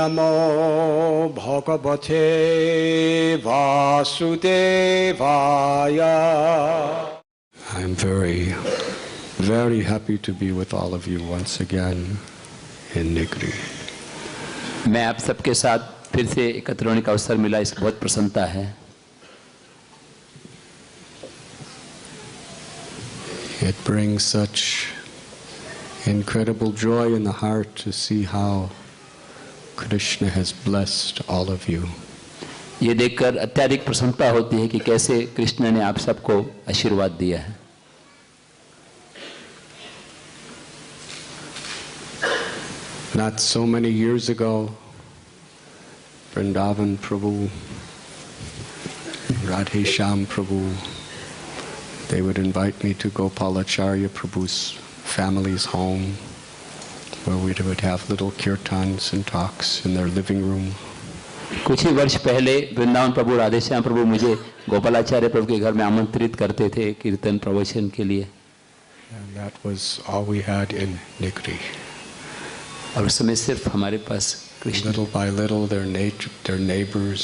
नमो भगवते वासुदेवाय. I'm very happy to be with all of you once again in Nigri. मैं आप सबके साथ फिर से एकत्र होने का अवसर मिला, इसकी बहुत प्रसन्नता है. It brings such incredible joy in the heart to see how Krishna has blessed all of you. ये देखकर अत्यधिक प्रसन्नता होती है कि कैसे कृष्ण ने आप सबको आशीर्वाद दिया है. Not so many years ago, Vrindavan Prabhu, Radhe Shyam Prabhu, they would invite me to Gopalacharya Prabhu's family's home, where we would have little kirtans and talks in their living room. कुछ ही वर्ष पहले वृंदावन प्रभु राधे श्याम प्रभु मुझे गोपालाचार्य प्रभु के घर में आमंत्रित करते थे कीर्तन प्रवचन के लिए. And that was all we had in Nigri. और उस समय सिर्फ हमारे पास Krishna. Little by little, their neighbors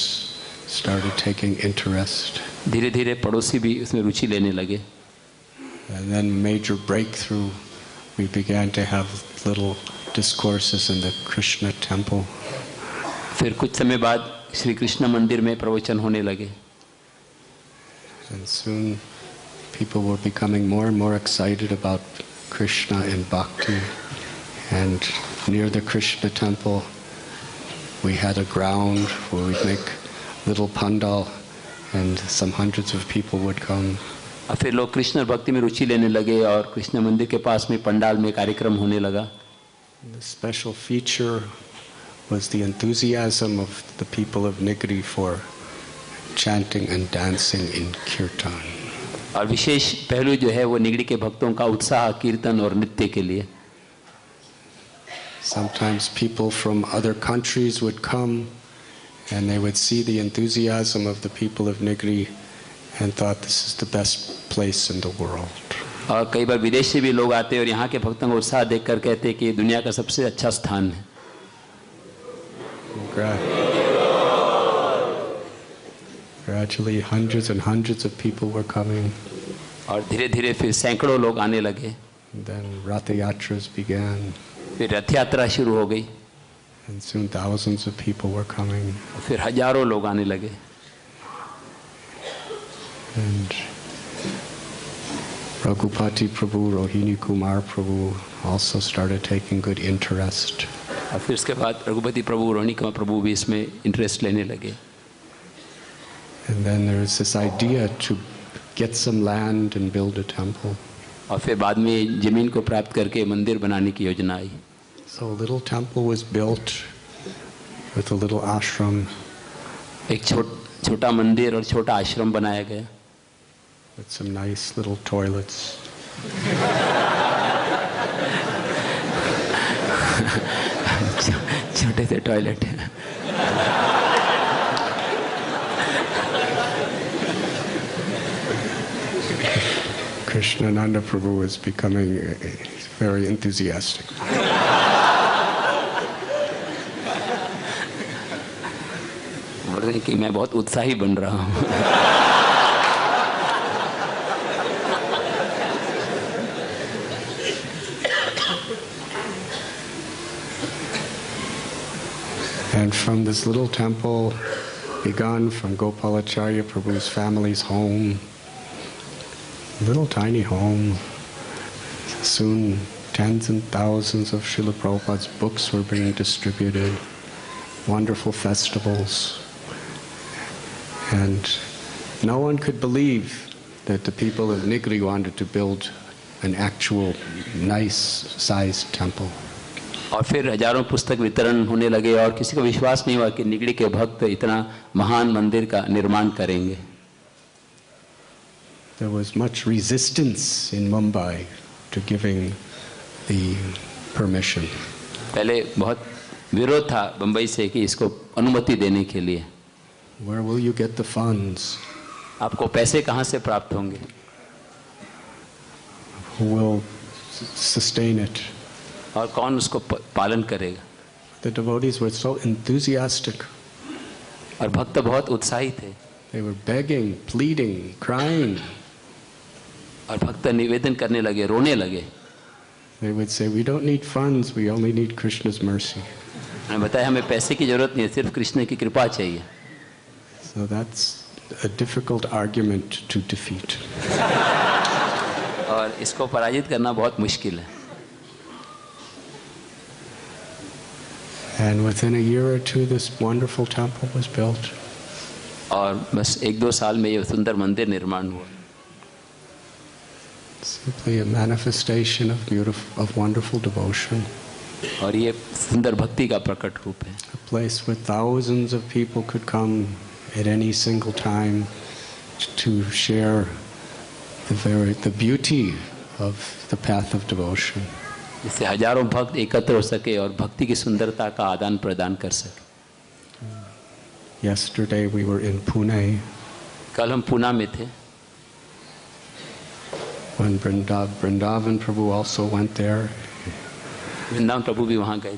started taking interest. धीरे धीरे पड़ोसी भी उसमें रुचि लेने लगे. And then major breakthrough, we began to have little discourses in the Krishna temple. फिर कुछ समय बाद श्री कृष्ण मंदिर में प्रवचन होने लगे. And soon people were becoming more and more excited about Krishna and bhakti. And near the Krishna temple, we had a ground where we'd make little pandal, and some hundreds of people would come. और फिर लोग कृष्ण भक्ति में रुचि लेने लगे और कृष्ण मंदिर के पास में पंडाल में कार्यक्रम होने लगा. The special feature was the enthusiasm of the people of Nigri for chanting and dancing in kirtan. और विशेष पहलू जो है वो निगड़ी के भक्तों का उत्साह कीर्तन और नृत्य के लिए. Sometimes people from other countries would come and they would see the enthusiasm of the people of Nigri and thought this is the best place in the world. और कई बार विदेश से भी लोग आते और यहाँ के भक्तों का उत्साह देखकर कहते कि दुनिया का सबसे अच्छा स्थान है. Gradually hundreds and hundreds of people were coming. और धीरे धीरे फिर सैकड़ों लोग आने लगे. And then Ratha Yatras began. फिर रथ यात्रा शुरू हो गई. And soon thousands of people were coming. फिर हजारों लोग आने लगे. And Raghupati Prabhu, Rohini Kumar Prabhu also started taking good interest. और फिर उसके बाद रघुपति प्रभु रोहिणी कुमार प्रभु भी इसमें इंटरेस्ट लेने लगे. And then there was this idea to get some land and build a temple. और फिर बाद में जमीन को प्राप्त करके मंदिर बनाने की योजना आई. So a little temple was built with a little ashram. एक छोटा मंदिर और छोटा आश्रम बनाया गया. With some nice little toilets. छोटे से toilet. Krishnananda Prabhu was becoming very enthusiastic. बोल रहे हैं कि मैं बहुत उत्साही बन रहा हूँ. And from this little temple, begun from Gopalacharya Prabhu's family's home, little tiny home, soon tens and thousands of Srila Prabhupada's books were being distributed, wonderful festivals, and no one could believe that the people of Nigri wanted to build an actual nice sized temple. और फिर हजारों पुस्तक वितरण होने लगे और किसी को विश्वास नहीं हुआ कि निगड़ी के भक्त इतना महान मंदिर का निर्माण करेंगे. There was much resistance in Mumbai to giving the permission. पहले बहुत विरोध था बंबई से कि इसको अनुमति देने के लिए. Where will you get the funds? आपको पैसे कहाँ से प्राप्त होंगे? Who will sustain it? और कौन उसको पालन करेगा? The devotees were so enthusiastic. और भक्त बहुत उत्साही थे। They were begging, pleading, crying. और भक्त निवेदन करने लगे, रोने लगे। They would say, "We don't need funds, we only need Krishna's mercy." उन्होंने बताया हमें पैसे की जरूरत नहीं है, सिर्फ कृष्ण की कृपा चाहिए। So that's a difficult argument to defeat. और इसको पराजित करना बहुत मुश्किल है। And within a year or two, this wonderful temple was built. और बस 1-2 साल में ये सुंदर मंदिर निर्माण हुआ। Simply a manifestation of wonderful devotion. और ये सुंदर भक्ति का प्रकट रूप है। A place where thousands of people could come at any single time to share the beauty of the path of devotion. जिससे हजारों भक्त एकत्र हो सके और भक्ति की सुंदरता का आदान प्रदान कर सके। Yesterday we were in Pune. कल हम पूना में थे। When Vrindavan Prabhu also went there. Vrindavan प्रभु भी वहाँ गए।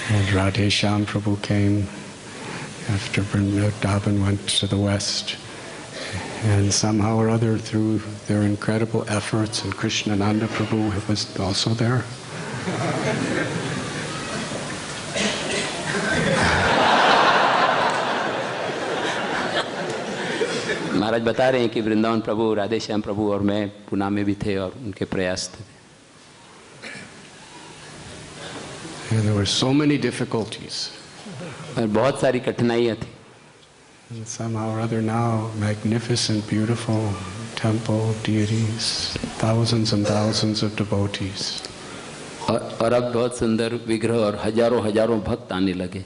And Radhe Shyam Prabhu came after Vrindavan went to the west. And somehow or other, through their incredible efforts, and Krishnananda Prabhu was also there. महाराज बता रहे हैं कि वृंदावन प्रभु, राधे श्याम प्रभु और मैं पूना में भी थे और उनके प्रयास थे। And there were so many difficulties. और बहुत सारी कठिनाइयाँ थी। And somehow or other now, magnificent, beautiful temple, deities, thousands and thousands of devotees. और अब बहुत सुंदर विग्रह और हजारों हजारों भक्त आने लगे।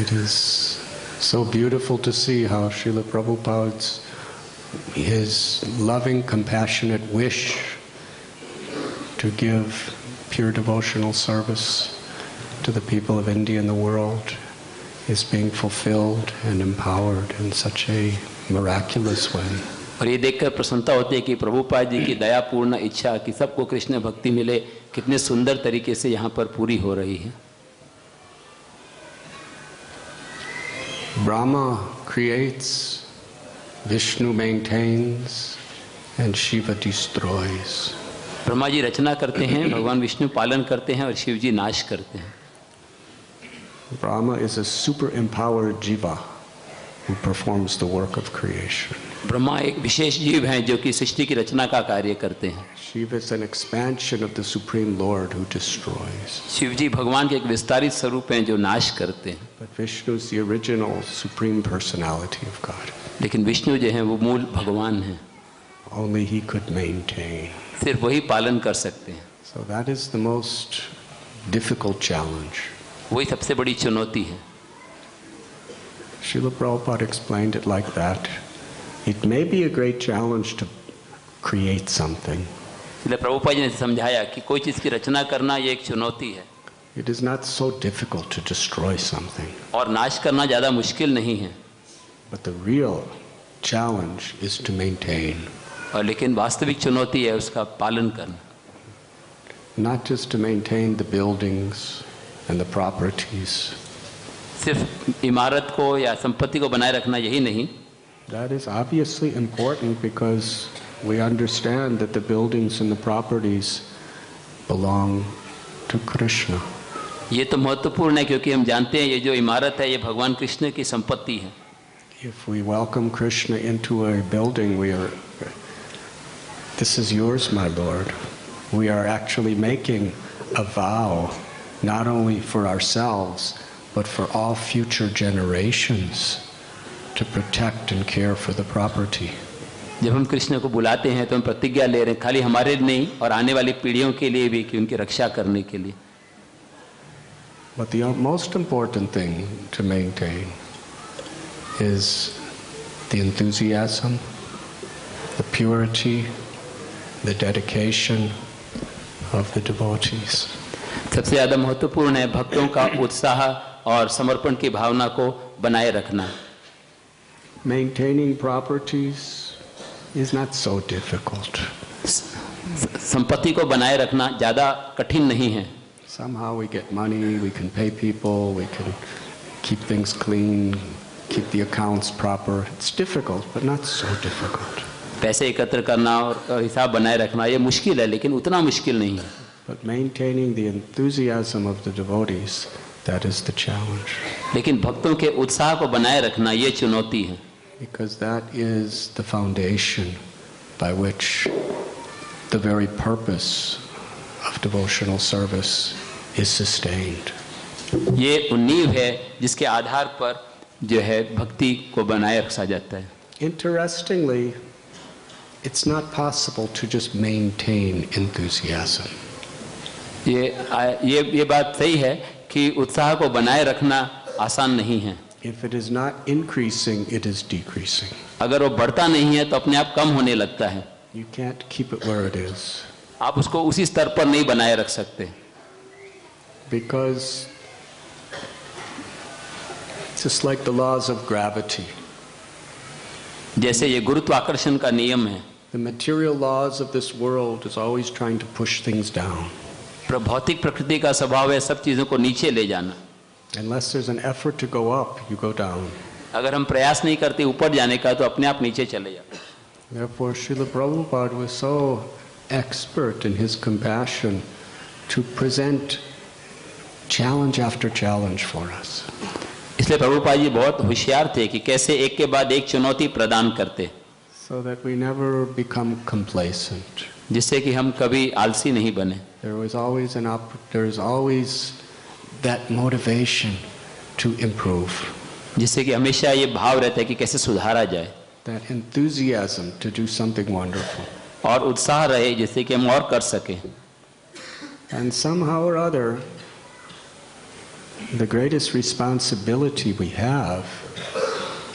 It is so beautiful to see how Srila Prabhupada's his loving, compassionate wish to give pure devotional service to the people of India and the world is being fulfilled and empowered in such a miraculous way. और ये देखकर प्रसन्नता होती है कि प्रभुपाद जी की दयापूर्ण इच्छा कि सबको कृष्ण भक्ति मिले कितने सुंदर तरीके से यहाँ पर पूरी हो रही है। Brahma creates, Vishnu maintains, and Shiva destroys. Brahma ji रचना करते हैं, भगवान विष्णु पालन करते हैं और शिव जी नाश करते हैं। Brahma is a super empowered jiva who performs the work of creation. Brahma एक विशेष जीव हैं जो कि सृष्टि की रचना का कार्य करते हैं। Shiva is an expansion of the Supreme Lord who destroys. Shiv जी भगवान के एक विस्तारित स्वरूप हैं जो नाश करते हैं। But Vishnu is the original Supreme Personality of God. लेकिन विष्णु जो हैं वो मूल भगवान हैं। Only He could maintain. सिर्फ वही पालन कर सकते हैं। So that is the most difficult challenge. वही सबसे बड़ी चुनौती है। Srila Prabhupada explained it like that. It may be a great challenge to create something. इसलिए प्रभुपाद जी ने समझाया कि कोई चीज़ की रचना करना ये एक चुनौती है। It is not so difficult to destroy something. और नाश करना ज़्यादा मुश्किल नहीं है। But the real challenge is to maintain. और लेकिन वास्तविक चुनौती है उसका पालन करना। Not just to maintain the buildings and the properties. सिर्फ इमारत को या संपत्ति को बनाए रखना यही नहीं। That is obviously important because we understand that the buildings and the properties belong to Krishna. ये तो महत्वपूर्ण है क्योंकि हम जानते हैं ये जो इमारत है ये भगवान कृष्ण की संपत्ति है। If we welcome Krishna into a building, this is yours, my Lord. We are actually making a vow, not only for ourselves, but for all future generations, to protect and care for the property. जब हम कृष्ण को बुलाते हैं तो हम प्रतिज्ञा ले रहे हैं खाली हमारे नहीं और आने वाली पीढ़ियों के लिए भी कि उनकी रक्षा करने के लिए। But the most important thing to maintain is the enthusiasm, the purity, the dedication of the devotees. सबसे ज़्यादा महत्वपूर्ण है भक्तों का उत्साह और समर्पण की भावना को बनाए रखना। Maintaining properties is not so difficult. संपत्ति को बनाए रखना ज़्यादा कठिन नहीं है. Somehow we get money, we can pay people, we can keep things clean, keep the accounts proper. It's difficult, but not so difficult. पैसे एकत्र करना और हिसाब बनाए रखना ये मुश्किल है, लेकिन उतना मुश्किल नहीं है. But maintaining the enthusiasm of the devotees, that is the challenge. लेकिन भक्तों के उत्साह को बनाए रखना ये चुनौती है. Because that is the foundation by which the very purpose of devotional service is sustained. ये नींव है जिसके आधार पर जो है भक्ति को बनाए रखा जाता है. Interestingly, it's not possible to just maintain enthusiasm. ये बात सही है कि उत्साह को बनाए रखना आसान नहीं है. If it is not increasing, it is decreasing. अगर वो बढ़ता नहीं है तो अपने आप कम होने लगता है. You can't keep it where it is. आप उसको उसी स्तर पर नहीं बनाए रख सकते. Because just like the laws of gravity, जैसे ये गुरुत्वाकर्षण का नियम है, the material laws of this world is always trying to push things down. भौतिक प्रकृति का स्वभाव है सब चीजों को नीचे ले जाना. Unless there's an effort to go up, you go down. अगर हम प्रयास नहीं करते ऊपर जाने का तो अपने आप नीचे चले जाते. Therefore, Srila Prabhupada was so expert in his compassion to present challenge after challenge for us. इसलिए प्रभुपाद जी बहुत होशियार थे कि कैसे एक के बाद एक चुनौती प्रदान करते, so that we never become complacent. जिससे कि हम कभी आलसी नहीं बने. There is always that motivation to improve. जिससे कि हमेशा ये भाव रहता है कि कैसे सुधारा जाए. That enthusiasm to do something wonderful. और उत्साह रहे जिससे कि हम और कर सकें. And somehow or other, the greatest responsibility we have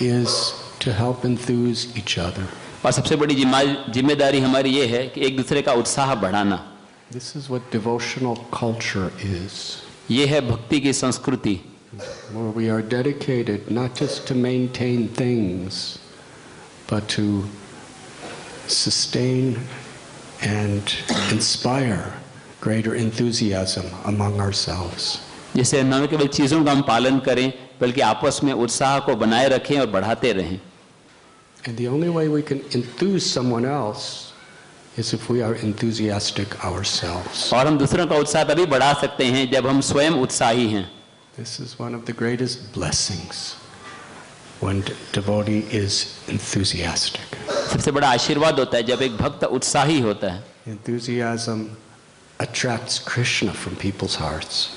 is to help enthuse each other. और सबसे बड़ी जिम्मेदारी हमारी ये है कि एक दूसरे का उत्साह बढ़ाना. This is what devotional culture is. ये है भक्ति की संस्कृति, where we are dedicated not just to maintain things, but to sustain and inspire greater enthusiasm among ourselves. जैसे न केवल चीज़ों का हम पालन करें बल्कि आपस में उत्साह को बनाए रखें और बढ़ाते रहें. And the only way we can enthuse someone else is if we are enthusiastic ourselves. और हम दूसरों का उत्साह तभी बढ़ा सकते हैं जब हम स्वयं उत्साही हैं. This is one of the greatest blessings when devotee is enthusiastic. सबसे बड़ा आशीर्वाद होता है जब एक भक्त उत्साही होता है. Enthusiasm attracts Krishna from people's hearts.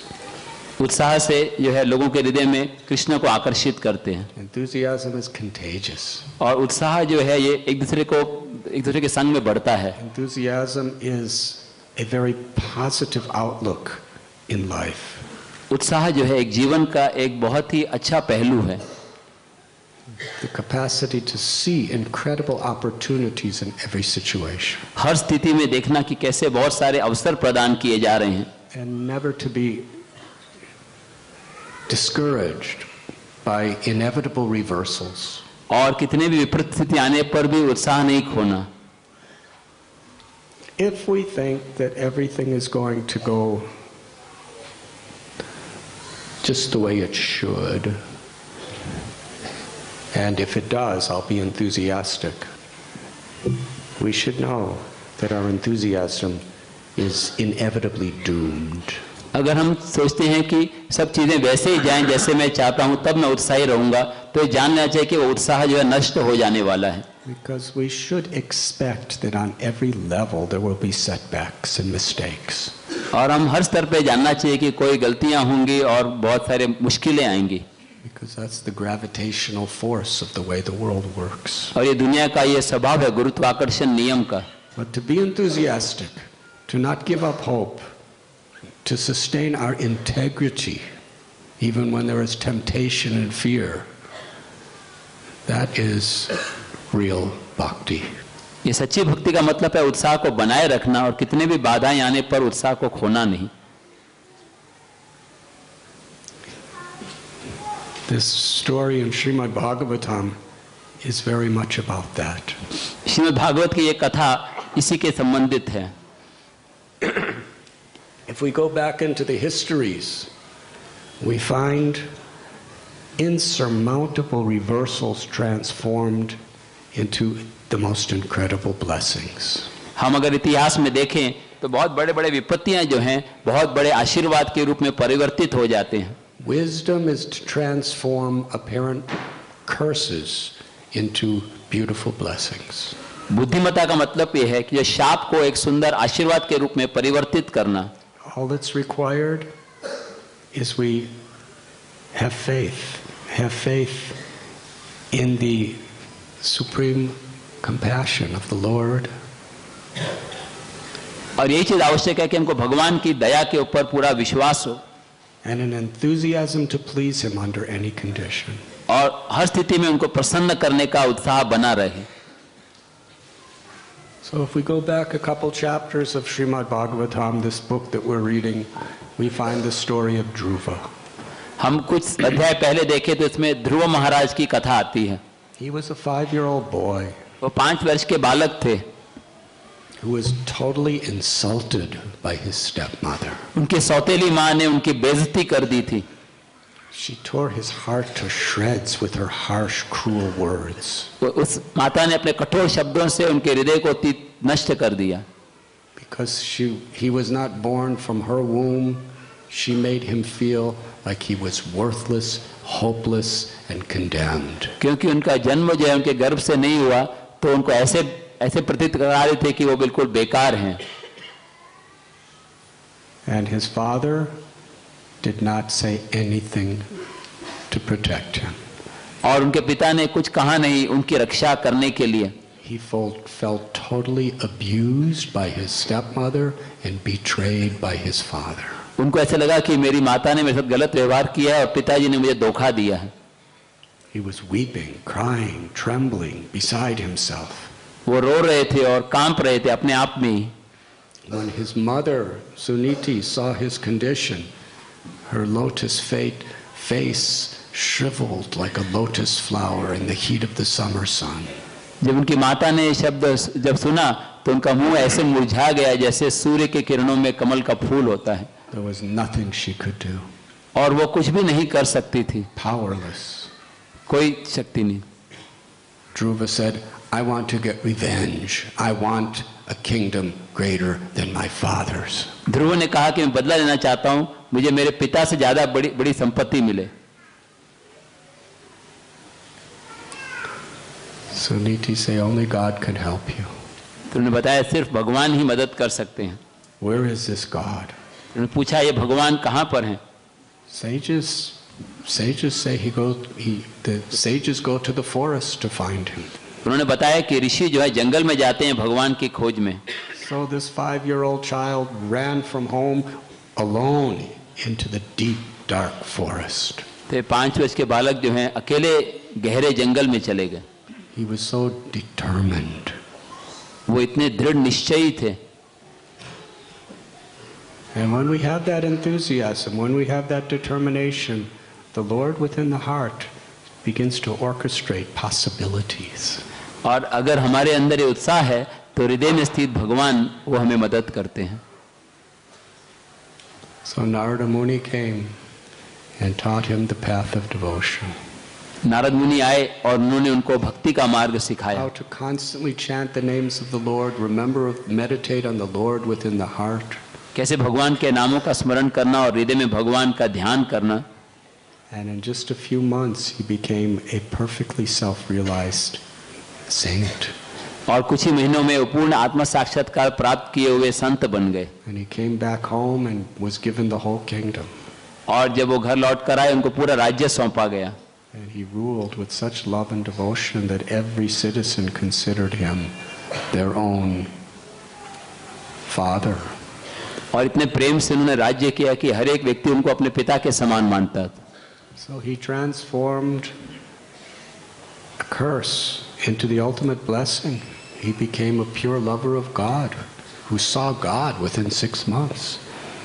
उत्साह से जो है लोगों के हृदय में कृष्ण को आकर्षित करते हैं. Enthusiasm is contagious. और उत्साह जो है ये एक दूसरे के संग में बढ़ता है. Enthusiasm is a very positive outlook in life. उत्साह जो है एक जीवन का एक बहुत ही अच्छा पहलू है. The capacity to see incredible opportunities in every situation. हर स्थिति में देखना कि कैसे बहुत सारे अवसर प्रदान किए जा रहे हैं. And never to be discouraged by inevitable reversals. और कितने भी विपरीत स्थिति आने पर भी उत्साह नहीं खोना. If we think that everything is going to go just the way it should, and if it does, I'll be enthusiastic, we should know that our enthusiasm is inevitably doomed. अगर हम सोचते हैं कि सब चीजें वैसे ही जाएं जैसे मैं चाहता हूं तब मैं उत्साही रहूंगा तो ये जान लेना चाहिए कि वो उत्साह जो है नष्ट हो जाने वाला है. Because we should expect that on every level there will be setbacks and mistakes. और हम हर स्तर पे जानना चाहिए कि कोई गलतियां होंगी और बहुत सारे मुश्किलें आएंगी. Because that's the gravitational force of the way the world works. और ये दुनिया का ये स्वभाव है गुरुत्वाकर्षण नियम का. But to be enthusiastic, to not give up hope, to sustain our integrity even when there is temptation and fear, that is real bhakti. ये सच्ची भक्ति का मतलब है उत्साह को बनाए रखना और कितने भी बाधाएं आने पर उत्साह को खोना नहीं. This story in Srimad Bhagavatam is very much about that. Shrimad Bhagavat की ये कथा इसी के संबंधित है. If we go back into the histories, we find insurmountable reversals transformed into the most incredible blessings. हम अगर इतिहास में देखें तो बहुत बड़े बड़े विपत्तियां जो हैं बहुत बड़े आशीर्वाद के रूप में परिवर्तित हो जाते हैं. Wisdom is to transform apparent curses into beautiful blessings. बुद्धिमत्ता का मतलब यह है कि जो शाप को एक सुंदर आशीर्वाद के रूप में परिवर्तित करना. All that's required is we have faith in the supreme compassion of the Lord. और यही चीज आवश्यक है कि हमको भगवान की दया के ऊपर पूरा विश्वास हो. And an enthusiasm to please Him under any condition. और हर स्थिति में उनको प्रसन्न करने का उत्साह बना रहे. So if we go back a couple chapters of Srimad Bhagavatam, this book that we're reading, we find the story of Dhruva. हम कुछ अध्याय पहले देखें तो इसमें ध्रुव महाराज की कथा आती है. He was a 5-year-old boy. वो 5 वर्ष के बालक थे. Who was totally insulted by his stepmother. उनकी सौतेली माँ ने उनकी बेइज्जती कर दी थी. She tore his heart to shreds with her harsh, cruel words. उस माता ने अपने कठोर शब्दों से उनके हृदय को नष्ट कर दिया. Because he was not born from her womb, she made him feel like he was worthless, hopeless, and condemned. क्योंकि उनका जन्म जो है उनके गर्भ से नहीं हुआ तो उनको ऐसे प्रतीत करा रहे थे कि वो बिल्कुल बेकार हैं. And his father did not say anything to protect him. और उनके पिता ने कुछ कहा नहीं उनकी रक्षा करने के लिए. He felt totally abused by his stepmother and betrayed by his father. उनको ऐसा लगा कि मेरी माता ने मेरे साथ गलत व्यवहार किया है और पिताजी ने मुझे धोखा दिया है. He was weeping, crying, trembling, beside himself. वो रो रहे थे और कांप रहे थे अपने आप में ही. When his mother Suniti saw his condition, her lotus face shriveled like a lotus flower in the heat of the summer sun. जब उनकी माता ने शब्द जब सुना तो उनका मुंह ऐसे मुरझा गया जैसे सूर्य के किरणों में कमल का फूल होता है. There was nothing she could do. और वो कुछ भी नहीं कर सकती थी. Powerless. कोई शक्ति नहीं. Dhruva said, I want to get revenge. I want a kingdom greater than my father's. ध्रुव ने कहा कि मैं बदला लेना चाहता हूं, मुझे मेरे पिता से ज्यादा बड़ी संपत्ति मिले. Suniti say only God can help you. तो उन्होंने बताया सिर्फ भगवान ही मदद कर सकते हैं. Where is this God? उन्होंने पूछा ये भगवान कहाँ पर हैं? Sages say the sages go to the forest to find him. उन्होंने बताया कि ऋषि जो है जंगल में जाते हैं भगवान की खोज में. So this 5-year-old child ran from home alone into the deep dark forest. तो 5 वर्ष के बालक जो हैं अकेले गहरे जंगल में चले गए. He was so determined. वो इतने दृढ़ निश्चयी थे. And when we have that enthusiasm, when we have that determination, the Lord within the heart begins to orchestrate possibilities. और अगर हमारे अंदर ये उत्साह है तो हृदय में स्थित भगवान वो हमें मदद करते हैं. So Narada Muni came and taught him the path of devotion. Narad मुनि आए और उन्होंने उनको भक्ति का मार्ग सिखाया. How to constantly chant the names of the Lord, remember, meditate on the Lord within the heart. कैसे भगवान के नामों का स्मरण करना और हृदय में भगवान का ध्यान करना. And in just a few months he became a perfectly self-realized saint. और कुछ ही महीनों में वो पूर्ण आत्म साक्षात्कार प्राप्त किए हुए संत बन गए. And he came back home and was given the whole kingdom. और जब वो घर लौट कर आए उनको पूरा राज्य सौंपा गया. And he ruled with such love and devotion that every citizen considered him their own father. और इतने प्रेम से उन्होंने राज्य किया कि हर एक व्यक्ति उनको अपने पिता के समान मानता था. So he transformed a curse into the ultimate blessing. He became a pure lover of God who saw God within 6 months.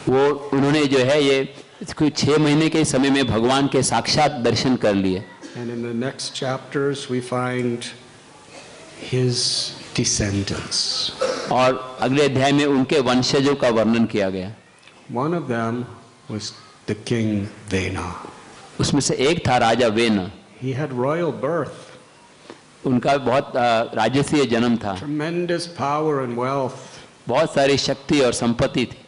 वो उन्होंने जो है ये 6 महीने के समय में भगवान के साक्षात दर्शन कर लिए. And in the next chapters we find his descendants. और अगले अध्याय में उनके वंशजों का वर्णन किया गया। One of them was the king Vena. उसमें से एक था राजा when. He had royal birth. उनका बहुत राजसीय जन्म था। Tremendous power and wealth. बहुत सारी शक्ति और संपत्ति थी।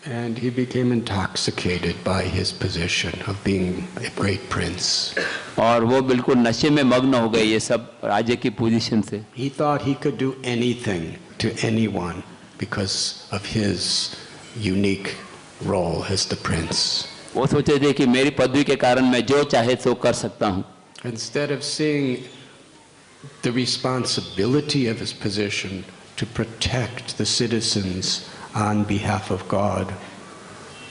And he became intoxicated by his position of being a great prince. और वो बिल्कुल नशे में मग्न हो गए ये सब राजे की पोजीशन से। He thought he could do anything to anyone because of his unique role as the prince. वो सोचे थे कि मेरी पदवी के कारण मैं जो चाहे सो कर सकता हूँ। Instead of seeing the responsibility of his position to protect the citizens on behalf of God,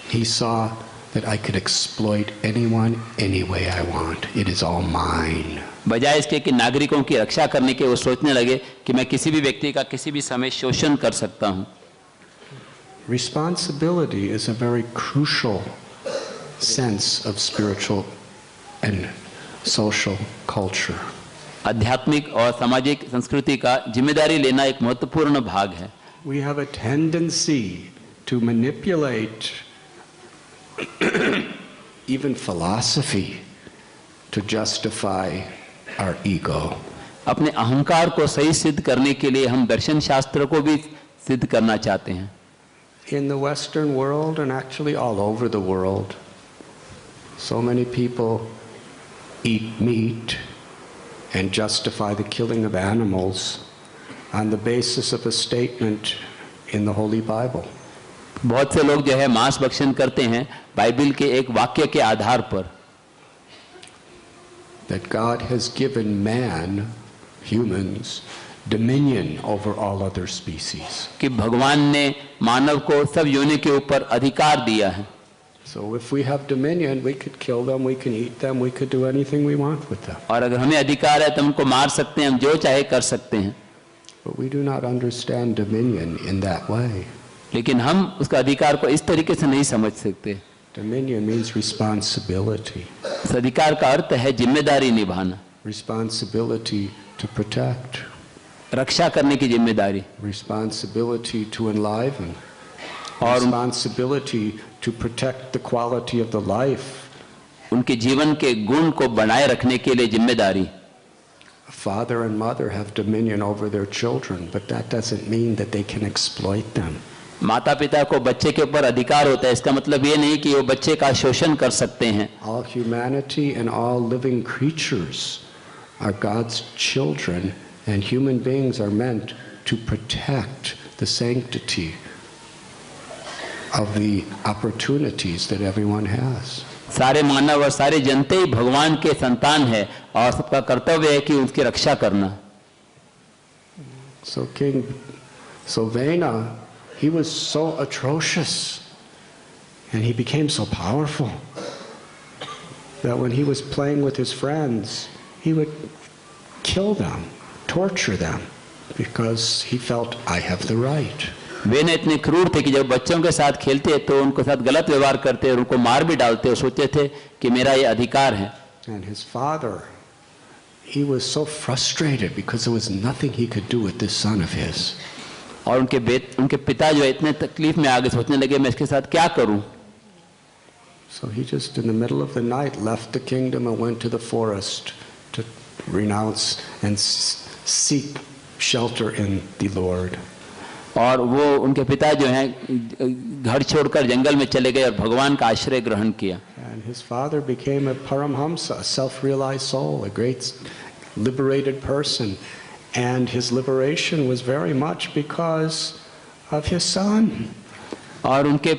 he saw that I could exploit anyone any way I want. It is all mine. बजाय इसके कि नागरिकों की रक्षा करने के वो सोचने लगे कि मैं किसी भी व्यक्ति का किसी भी समय शोषण कर सकता हूँ। Responsibility is a very crucial sense of spiritual and social culture. आध्यात्मिक और सामाजिक संस्कृति का जिम्मेदारी लेना एक महत्वपूर्ण भाग है। We have a tendency to manipulate even philosophy to justify our ego. अपने अहंकार को सही सिद्ध करने के लिए हम दर्शन शास्त्र को भी सिद्ध करना चाहते हैं। In the Western world and actually all over the world, so many people eat meat and justify the killing of animals on the basis of a statement in the Holy Bible. बहुत से लोग जो है मांस भक्षण करते हैं Bible के एक वाक्य के आधार पर। That God has given man, humans, dominion over all other species. कि भगवान ने मानव को सब योनि के ऊपर अधिकार दिया है। So if we have dominion, we could kill them, we can eat them, we could do anything we want with them. और अगर हमें अधिकार है तो हमको मार सकते हैं, हम जो चाहे कर सकते हैं। But we do not understand dominion in that way. लेकिन हम उसका अधिकार को इस तरीके से नहीं समझ सकते। Dominion means responsibility. इस अधिकार का अर्थ है जिम्मेदारी निभाना। Responsibility to protect. रक्षा करने की जिम्मेदारी। Responsibility to enliven. और responsibility to protect the quality of the life. उनके जीवन के गुण को बनाए रखने के लिए जिम्मेदारी। A father and mother have dominion over their children, but that doesn't mean that they can exploit them. माता पिता को बच्चे के ऊपर अधिकार होता है, इसका मतलब ये नहीं कि वो बच्चे का शोषण कर सकते हैं। All humanity and all living creatures are God's children, and human beings are meant to protect the sanctity of the opportunities that everyone has. सारे मानव और सारे जनते ही भगवान के संतान है और सबका कर्तव्य है कि उनकी रक्षा करना। So Vena, he was so atrocious and he became so powerful that when he was playing with his friends, he would kill them, torture them, because he felt, I have the right. वे ने इतने क्रूर थे कि जब बच्चों के साथ खेलते तो उनको साथ गलत व्यवहार करते और उनको मार भी डालते और सोचते थे कि मेरा ये अधिकार है। And his father, he was so frustrated because there was nothing he could do with this son of his. और उनके पिता जो है इतने तकलीफ में आगे सोचने लगे मैं इसके साथ क्या करूं। So he just in the middle of the night left the kingdom and went to the forest to renounce and seek shelter in the Lord. और वो उनके पिता जो हैं घर छोड़कर जंगल में चले गए और भगवान का आश्रय ग्रहण किया। And his father became a paramhamsa, a self-realized soul, a great liberated person, and his liberation was very much because of his son. और उनके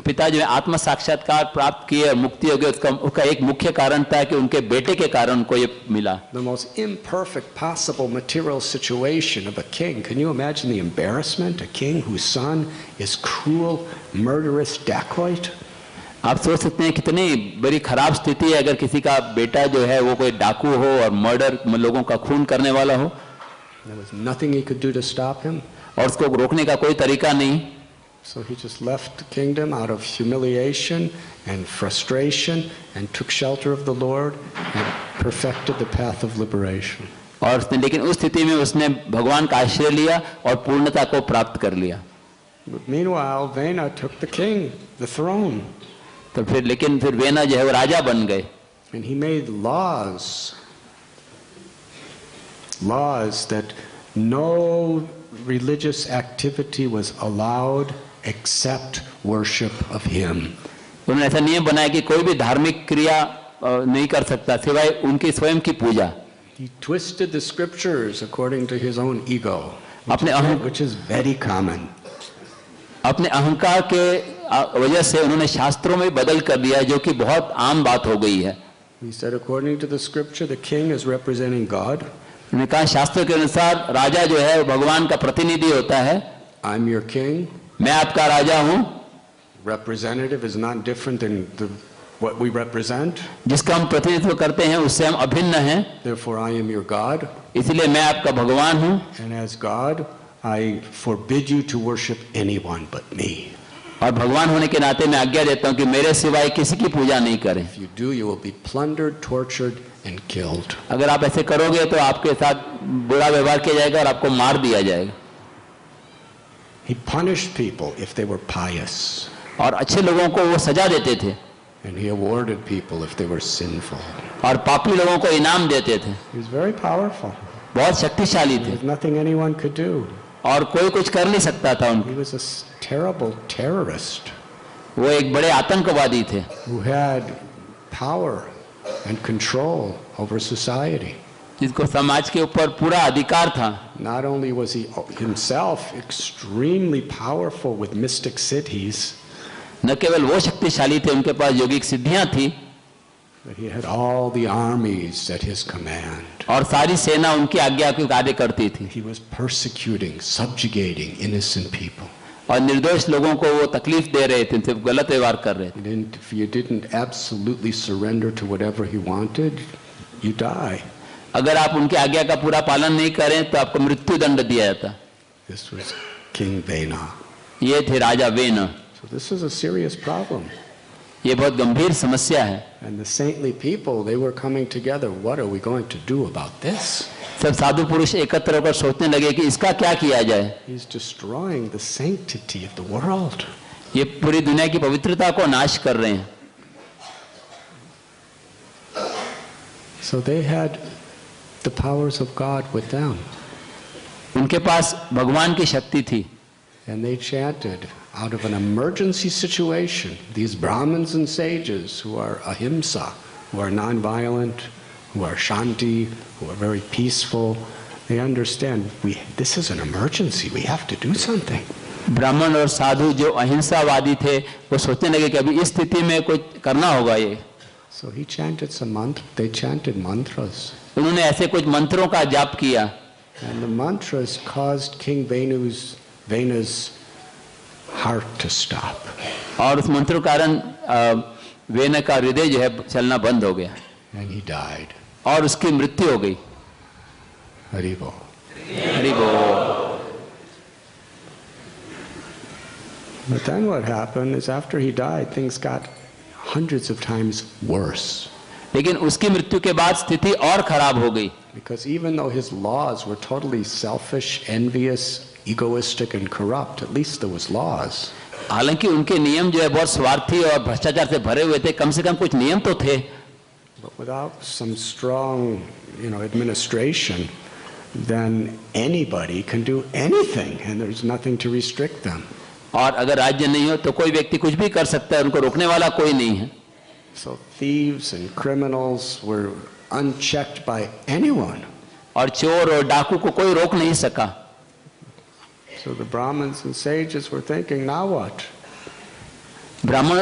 पिता जो है आत्म साक्षात्कार प्राप्त किए और मुक्ति हो गई, उसका एक मुख्य कारण था कि उनके बेटे के कारण उनको ये मिला। The most imperfect possible material situation of a king. Can you imagine the embarrassment? A king whose son is cruel, murderous dacoit. आप सोच सकते हैं कितनी बड़ी खराब स्थिति है अगर किसी का बेटा जो है वो कोई डाकू हो और मर्डर लोगों का खून करने वाला हो। There was nothing he could do to stop him. और उसको रोकने का कोई तरीका नहीं। So he just left the kingdom out of humiliation and frustration and took shelter of the Lord and perfected the path of liberation. और लेकिन उस स्थिति में उसने भगवान का आश्रय लिया और पूर्णता को प्राप्त कर लिया। But meanwhile, Vena took the king, the throne. तो लेकिन फिर वेना जो है वो राजा बन गए। And he made laws that no religious activity was allowed except worship of him. उन्होंने ऐसा नियम बनाया कि कोई भी धार्मिक क्रिया नहीं कर सकता सिवाय उनकी स्वयं की पूजा। He twisted the scriptures according to his own ego, which is very common. अपने अहंकार के वजह से उन्होंने शास्त्रों में बदल कर दिया, जो कि बहुत आम बात हो गई है। He said, according to the scripture, the king is representing God. उन्होंने कहा शास्त्र के अनुसार राजा जो है भगवान का प्रतिनिधि होता है। I'm your king. मैं आपका राजा हूँ। Representative is not different than what we represent. जिसका हम प्रतिनिधित्व करते हैं उससे हम अभिन्न हैं। Therefore, I am your God. इसलिए मैं आपका भगवान हूँ। And as God, I forbid you to worship anyone but me. और भगवान होने के नाते मैं आज्ञा देता हूँ कि मेरे सिवाय किसी की पूजा नहीं करें। If you do, you will be plundered, tortured, and killed. अगर आप ऐसे करोगे तो आपके साथ बुरा व्यवहार किया जाएगा और आपको मार दिया जाएगा। He punished people if they were pious. और अच्छे लोगों को वो सजा देते थे। And he awarded people if they were sinful. और पापी लोगों को इनाम देते थे। He was very powerful. बहुत शक्तिशाली थे। There was nothing anyone could do. और कोई कुछ कर नहीं सकता था उनको। He was a terrible terrorist. वो एक बड़े आतंकवादी थे। Who had power and control over society. जिसको समाज के ऊपर पूरा अधिकार था। Not only was he himself extremely powerful with mystic siddhis, न केवल वो शक्तिशाली थे, उनके पास योगिक सिद्धियां थी, but he had all the armies at his command. और सारी सेना उनकी आज्ञा के कार्य करती थी। He was persecuting, subjugating innocent people. और निर्दोष लोगों को वो तकलीफ दे रहे थे, उनसे गलत व्यवहार कर रहे थे। If you didn't absolutely surrender to whatever he wanted, you die. अगर आप उनकी आज्ञा का पूरा पालन नहीं करें तो आपको मृत्यु दंड दिया जाता। This was King Vena. ये थे राजा when. So this is a serious problem. ये बहुत गंभीर समस्या है। And the saintly people, they were coming together. What are we going to do about this? सब साधु पुरुष एकत्र होकर सोचने लगे कि इसका क्या किया जाए। He's destroying the sanctity of the world. ये पूरी दुनिया की पवित्रता को नाश कर रहे हैं। So they had the powers of God with them. उनके पास भगवान की शक्ति थी। And they chanted out of an emergency situation. These Brahmins and sages who are ahimsa, who are non-violent, who are shanti, who are very peaceful, they understand this is an emergency. We have to do something. ब्राह्मण और साधु जो अहिंसावादी थे वो सोचने लगे कि अभी इस स्थिति में कुछ करना होगा ये। So he chanted some mantra. They chanted mantras. उन्होंने ऐसे कुछ मंत्रों का जाप किया। And the mantras caused King Vena's heart to stop. और उस मंत्र के कारण वेन का हृदय जो है चलना बंद हो गया। And he died. और उसकी मृत्यु हो गई। Hari Bol. हरि बोल। But then what happened is after he died, things got hundreds of times worse. लेकिन उसकी मृत्यु के बाद स्थिति और खराब हो गई। Because even though his laws were totally selfish, envious, egoistic and corrupt, at least there was laws. हालांकि उनके नियम जो है बहुत स्वार्थी और भ्रष्टाचार से भरे हुए थे, कम से कम कुछ नियम तो थे। But without some strong, administration, then anybody can do anything and there's nothing to restrict them. और अगर राज्य नहीं हो तो कोई व्यक्ति कुछ भी कर सकता है, उनको रोकने वाला कोई नहीं है। So thieves and criminals were unchecked by anyone. और चोर और डाकू को कोई रोक नहीं सका। So the Brahmins and sages were thinking, now what? ब्राह्मण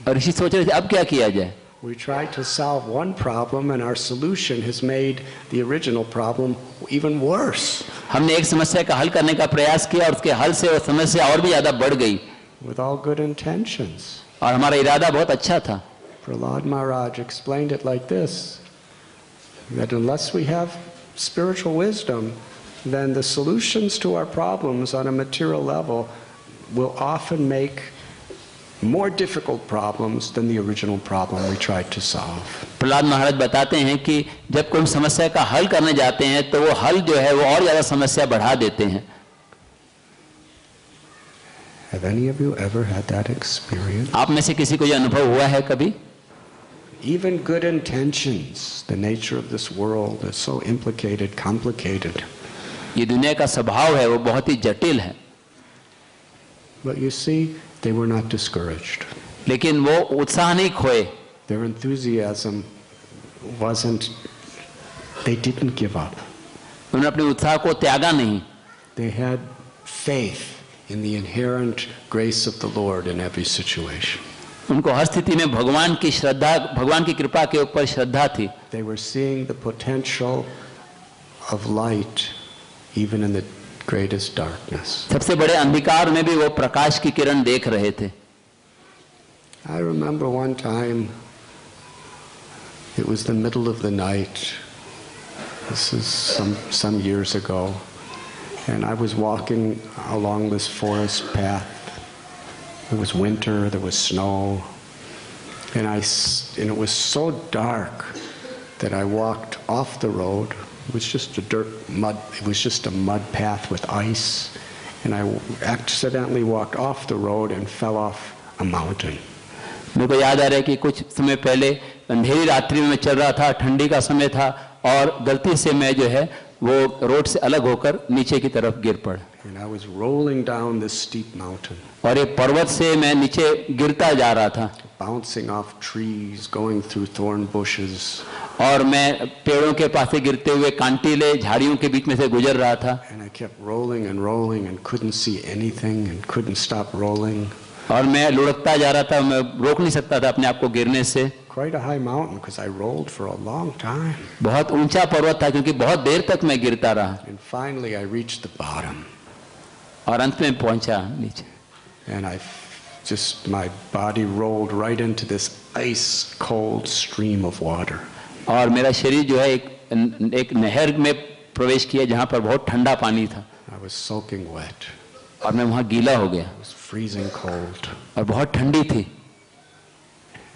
और ऋषि सोच रहे थे अब क्या किया जाए। We tried to solve one problem and our solution has made the original problem even worse. हमने एक समस्या का हल करने का प्रयास किया और उसके हल से वो समस्या और भी ज्यादा बढ़ गई। With all good intentions. और हमारा इरादा बहुत अच्छा था। Prahlad Maharaj explained it like this, that unless we have spiritual wisdom, then the solutions to our problems on a material level will often make more difficult problems than the original problem we tried to solve. Prahlad महाराज बताते हैं कि जब कोई समस्या का हल करने जाते हैं तो वो हल जो है वो और ज्यादा समस्या बढ़ा देते हैं. Have any of you ever had that experience? आप में से किसी को ये अनुभव हुआ है कभी? Even good intentions, the nature of this world is so implicated, complicated. ये दुनिया का स्वभाव है वो बहुत ही जटिल है. But you see, they were not discouraged. लेकिन वो उत्साह नहीं खोए. Their enthusiasm wasn't, they didn't give up. उन्होंने अपने उत्साह को त्यागा नहीं. They had faith in the inherent grace of the Lord in every situation. उनको हर स्थिति में भगवान की श्रद्धा, भगवान की कृपा के ऊपर श्रद्धा थी. They were seeing the potential of light even in the greatest darkness. सबसे बड़े अंधकार में भी वो प्रकाश की किरण देख रहे थे. I remember one time, it was the middle of the night. This is some years ago, and I was walking along this forest path. It was winter, there was snow, and it was so dark that I walked off the road. It was just it was just a mud path with ice, and I accidentally walked off the road and fell off a mountain. मेरे को याद आ रहा है कि कुछ समय पहले अंधेरी रात्रि में मैं चल रहा था, ठंडी का समय था और गलती से मैं जो है वो रोड से अलग होकर नीचे की तरफ गिर पड़ा. And I was rolling down this steep mountain. और एक पर्वत से मैं नीचे गिरता जा रहा था. Bouncing off trees, going through thorn bushes. और मैं पेड़ों के पास से गिरते हुए कांटीले झाड़ियों के बीच में से गुजर रहा था. And I kept rolling and rolling and couldn't see anything and couldn't stop rolling. और मैं लुढ़कता जा रहा था, मैं रोक नहीं सकता था अपने आप को गिरने से. Quite a high mountain because I rolled for a long time. बहुत ऊंचा पर्वत था क्योंकि बहुत देर तक मैं गिरता रहा. And finally I reached the bottom. और अंत में पहुंचा नीचे. And my body rolled right into this ice cold stream of water. और मेरा शरीर जो है एक नहर में प्रवेश किया जहां पर बहुत ठंडा पानी था. I was soaking wet. और मैं वहां गीला हो गया. It was freezing cold. और बहुत ठंडी थी.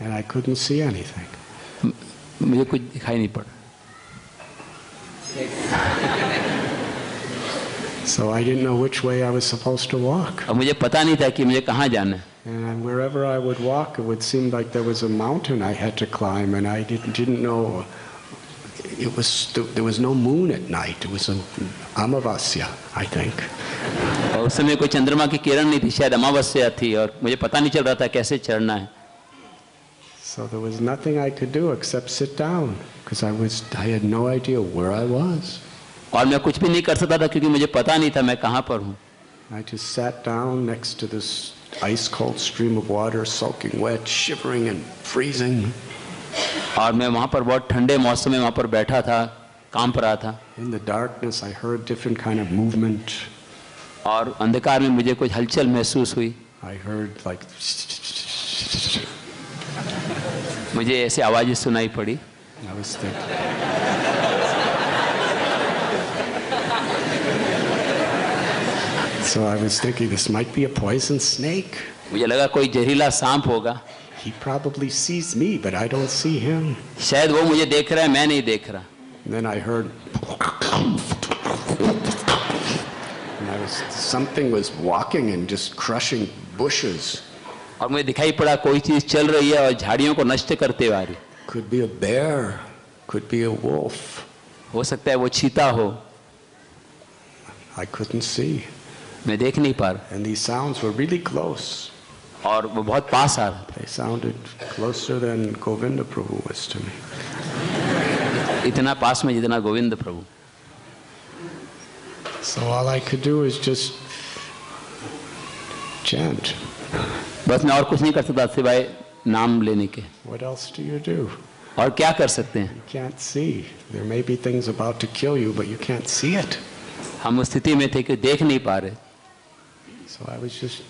And I couldn't see anything. मुझे कुछ दिखाई नहीं पड़ा. So I didn't know which way I was supposed to walk. अब मुझे पता नहीं था कि मुझे कहाँ जाना है. And wherever I would walk, it would seem like there was a mountain I had to climb, and I didn't know. There was no moon at night. It was an amavasya, I think. और उस समय कोई चंद्रमा की किरण नहीं थी, शायद अमावस्या थी और मुझे पता नहीं चल रहा था कैसे चढ़ना है. So there was nothing I could do except sit down because I had no idea where I was. और मैं कुछ भी नहीं कर सकता था क्योंकि मुझे पता नहीं था मैं कहाँ पर हूँ. I just sat down next to this ice cold stream of water, soaking wet, shivering and freezing. और मैं वहाँ पर बहुत ठंडे मौसम में वहाँ पर बैठा था, कांप रहा था. In the darkness I heard different kind of movement. और अंधकार में मुझे कुछ हलचल महसूस हुई. I heard like मुझे ऐसे आवाजें सुनाई पड़ी. I was thinking. So I was thinking this might be a poison snake. मुझे लगा कोई जहरीला सांप होगा. He probably sees me, but I don't see him. शायद वो मुझे देख रहा है, मैं नहीं देख रहा. And then I heard, and something was walking and just crushing bushes. और मुझे दिखाई पड़ा कोई चीज चल रही है और झाड़ियों को नष्ट करते हुए आ रही. Could be a bear, could be a wolf. हो सकता है वो चीता हो. I couldn't see. मैं देख नहीं पा रहा. And these sounds were really close. और वो बहुत पास आ रहा. They sounded closer than Govinda Prabhu was to me. इतना पास में जितना गोविंद प्रभु. So all I could do is just chant. बस मैं और कुछ नहीं कर सकता सिवाय नाम लेने के. What else do you do? और क्या कर सकते हैं? You can't see. There may be things about to kill you, but you can't see it. हम उस स्थिति में थे कि देख नहीं पा रहे. So I was just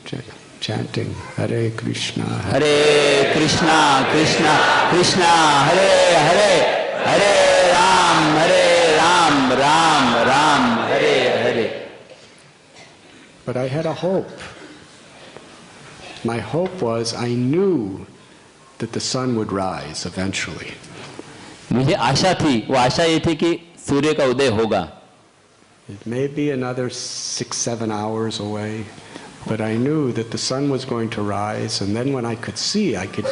chanting Hare Krishna, Hare Krishna, Krishna Krishna, Hare Hare, Hare Ram, Ram Ram, Hare Hare. But I had a hope. my hope was I knew that the sun would rise eventually. मुझे आशा थी, वो आशा ये थी कि सूर्य का उदय होगा. It may be another 6-7 hours away, but I knew that the sun was going to rise, and then when I could see, I could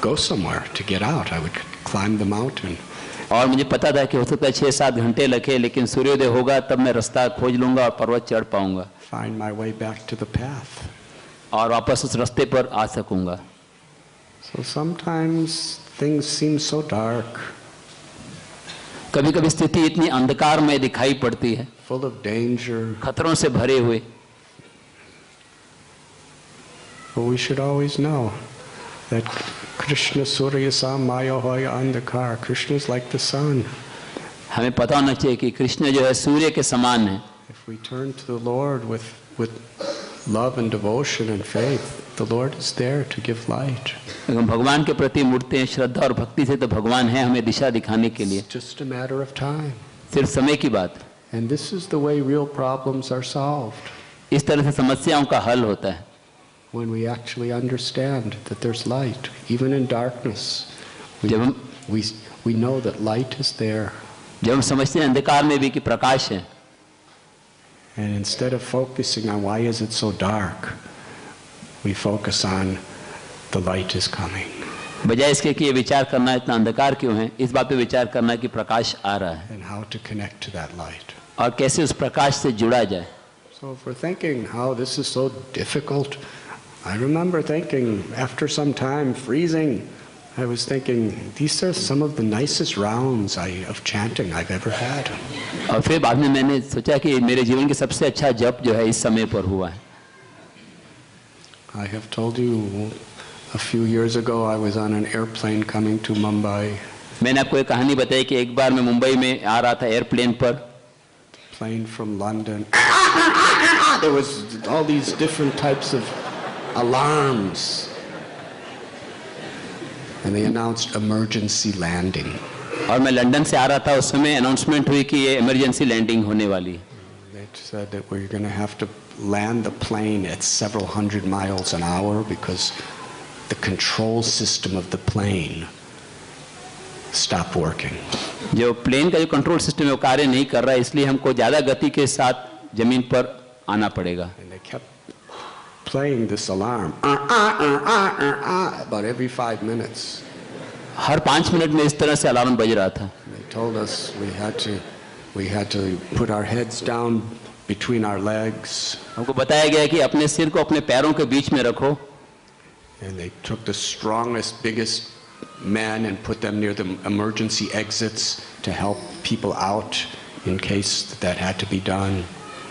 go somewhere to get out. I would climb the mountain. और मुझे पता था कि हो सकता है 6-7 घंटे लगे, लेकिन सूर्योदय होगा तब मैं रास्ता खोज लूंगा और पर्वत चढ़ पाऊंगा. Find my way back to the path. और वापस उस रास्ते पर आ सकूंगा. So sometimes things seem so dark. कभी कभी स्थिति इतनी अंधकारमय दिखाई पड़ती है, Full of danger. खतरों से भरे हुए. But we should always know that Krishna Surya Samaya Hoya Andhakar. Krishna is like the sun. हमें पता होना चाहिए कि कृष्ण जो है सूर्य के समान है. If we turn to the Lord with love and devotion and faith, the Lord is there to give light. अगर हम भगवान के प्रति मुड़ते हैं श्रद्धा और भक्ति से, तो भगवान है हमें दिशा दिखाने के लिए. It's just a matter of time. सिर्फ समय की बात. And this is the way real problems are solved. इस तरह से समस्याओं का हल होता है. When we actually understand that there's light, even in darkness, we know that light is there. जब हम समझते हैं अंधकार में भी कि प्रकाश है. And instead of focusing on why is it so dark, we focus on the light is coming. बजाय इसके कि ये विचार करना इतना अंधकार क्यों है, इस बात पे विचार करना कि प्रकाश आ रहा है. And how to connect to that light. और कैसे उस प्रकाश से जुड़ा जाए. So if we're thinking how this is so difficult, I remember thinking after some time freezing, I was thinking these are some of the nicest rounds of chanting I've ever had. और फिर बाद में मैंने सोचा कि मेरे जीवन के सबसे अच्छा जप जो है इस समय पर हुआ है. I have told you a few years ago I was on an airplane coming to Mumbai. मैंने आपको एक कहानी बताई कि एक बार मैं मुंबई में आ रहा था एयरप्लेन पर. Plane from London. There was all these different types of alarms. And they announced emergency landing. और मैं लंदन से आ रहा था, उस समय अनाउंसमेंट हुई कि ये इमरजेंसी लैंडिंग होने वाली है. They said that we're going to have to land the plane at several hundred miles an hour because the control system of the plane stopped working. जो प्लेन का जो कंट्रोल सिस्टम है वो कार्य नहीं कर रहा है, इसलिए हमको ज़्यादा गति के साथ जमीन पर आना पड़ेगा. And they kept playing this alarm about every 5 minutes. Her 5 minute में इस तरह से अलार्म बज रहा था. They told us we had to put our heads down between our legs. हमको बताया गया कि अपने सिर को अपने पैरों के बीच में रखो. And they took the strongest, biggest men and put them near the emergency exits to help people out in case that had to be done.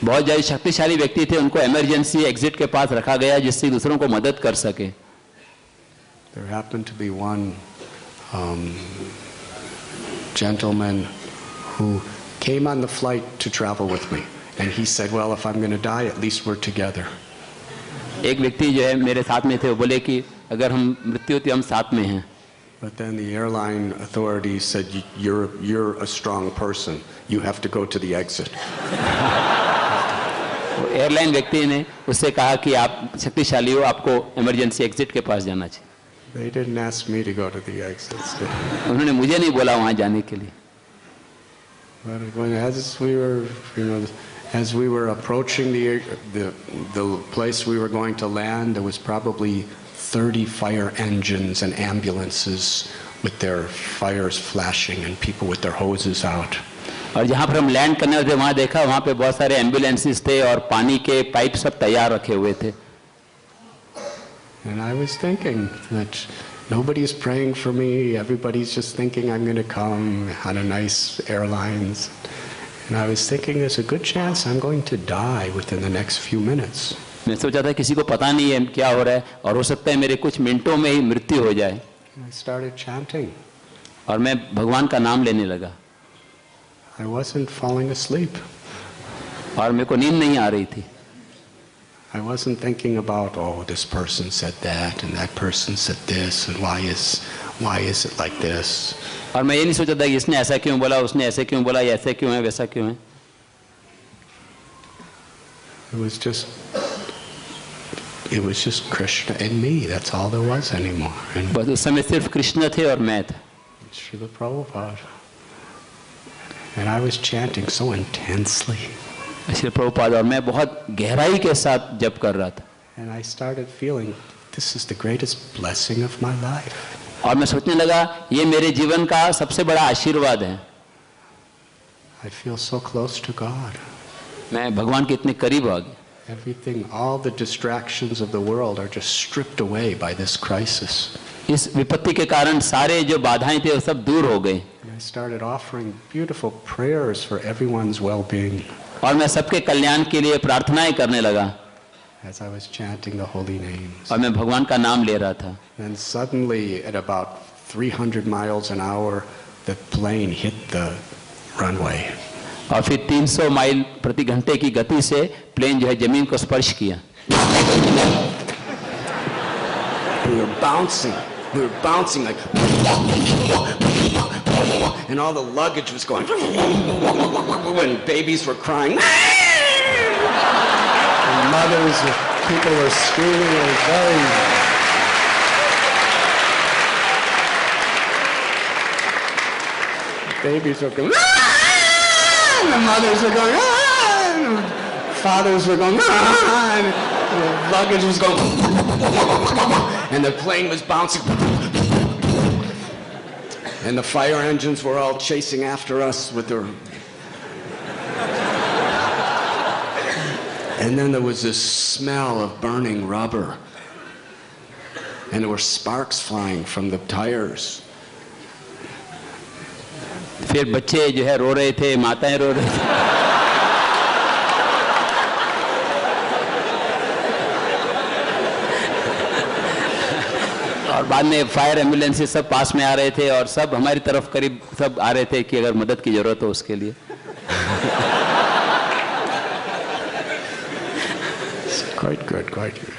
बहुत ज़्यादा शक्तिशाली व्यक्ति थे, उनको इमरजेंसी एग्जिट के पास रखा गया जिससे दूसरों को मदद कर सके. There happened to be one gentleman who came on the flight to travel with me, and he said, "Well, if I'm going to die, at least we're together." एक व्यक्ति जो है मेरे साथ में थे, वो बोले कि अगर हम मृत्यु होती हम साथ में हैं. But then the airline authorities said, "You're a strong person. You have to go to the exit." Airline व्यक्ति ने उससे कहा कि आप शक्तिशाली हो, आपको इमरजेंसी एग्जिट के पास जाना चाहिए. They didn't ask me to go to the exits. उन्होंने मुझे नहीं बोला वहाँ जाने के लिए. But as we were approaching the place we were going to land, there was probably 30 fire engines and ambulances with their fires flashing and people with their hoses out. और जहाँ पर हम लैंड करने थे वहाँ देखा, वहाँ पे बहुत सारे एम्बुलेंसेस थे और पानी के पाइप सब तैयार रखे हुए थे. And I was thinking that nobody's praying for me. Everybody's just thinking I'm going to come on a nice airlines. And I was thinking there's a good chance I'm going to die within the next few minutes. मैं सोचा था किसी को पता नहीं है क्या हो रहा है और हो सकता है मेरे कुछ मिनटों में ही मृत्यु हो जाए. And I started chanting. और मैं भगवान का नाम लेने लगा. I wasn't falling asleep. और मेरे को नींद नहीं आ रही थी. I wasn't thinking about, oh, this person said that and that person said this and why is it like this. और मैं ये नहीं सोचा था कि इसने ऐसा क्यों बोला, उसने ऐसे क्यों बोला, या ऐसे क्यों है, वैसा क्यों है. It was just it was just Krishna and me. That's all there was anymore. And बस उस समय सिर्फ कृष्ण थे और मैं था. Srila Prabhupada. And I was chanting so intensely. Shri Prabhupada और मैं बहुत गहराई के साथ जप कर रहा था. And I started feeling this is the greatest blessing of my life. और मैं सोचने लगा ये मेरे जीवन का सबसे बड़ा आशीर्वाद है. I feel so close to God. मैं भगवान के इतने करीब आ गया. Everything, all the distractions of the world are just stripped away by this crisis. इस विपत्ति के कारण सारे जो बाधाएं थे वो सब दूर हो गए. I started offering beautiful prayers for everyone's well-being. और मैं सबके कल्याण के लिए प्रार्थनाएं करने लगा. As I was chanting the holy names. और मैं भगवान का नाम ले रहा था. And suddenly, at about 300 miles an hour, the plane hit the runway. और फिर 300 माइल प्रति घंटे की गति से प्लेन जो है जमीन को स्पर्श किया. We were bouncing like, and all the luggage was going, and babies were crying, and mothers and people were screaming. It was very. Babies were going, and the mothers were going, and the fathers were going, and the luggage was going, and the plane was bouncing, and the fire engines were all chasing after us with their. And then there was this smell of burning rubber, and there were sparks flying from the tires. फिर बच्चे जो है रो रहे थे, माताएं रो रही थी. और बाद में फायर एम्बुलेंस सब पास में आ रहे थे और सब हमारी तरफ करीब सब आ रहे थे कि अगर मदद की जरूरत हो उसके लिए. Quite good, quite good.